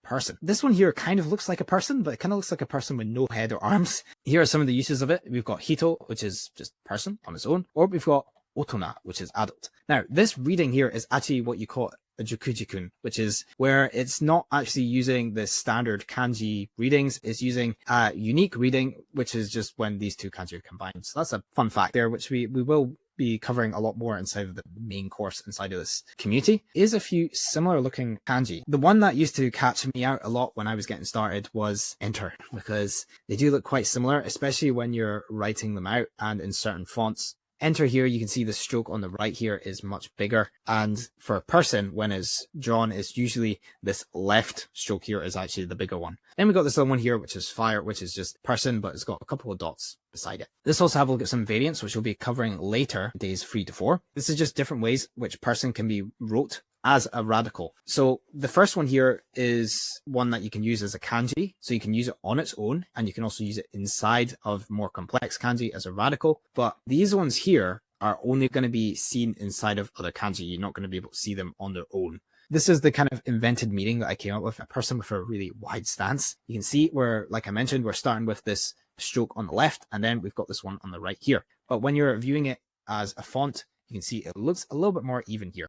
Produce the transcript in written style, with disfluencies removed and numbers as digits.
person. This one here kind of looks like a person, but it kind of looks like a person with no head or arms. Here are some of the uses of it. We've got hito, which is just person on its own, or we've got otona, which is adult. Now, this reading here is actually what you call a jukujikun, which is where it's not actually using the standard kanji readings. It's using a unique reading, which is just when these two kanji are combined. So that's a fun fact there, which we will be covering a lot more inside of the main course inside of this community. Is a few similar looking kanji. The one that used to catch me out a lot when I was getting started was enter, because they do look quite similar, especially when you're writing them out and in certain fonts. Enter here, you can see the stroke on the right here is much bigger. And for a person, when it's drawn, it's usually this left stroke here is actually the bigger one. Then we got this other one here, which is fire, which is just person, but it's got a couple of dots beside it. Let's also have a look at some variants, which we'll be covering later, days 3 to 4. This is just different ways which person can be wrote as a radical. So the first one here is one that you can use as a kanji. So you can use it on its own, and you can also use it inside of more complex kanji as a radical. But these ones here are only going to be seen inside of other kanji. You're not going to be able to see them on their own. This is the kind of invented meaning that I came up with, a person with a really wide stance. You can see where, like I mentioned, we're starting with this stroke on the left, and then we've got this one on the right here. But when you're viewing it as a font, you can see it looks a little bit more even here.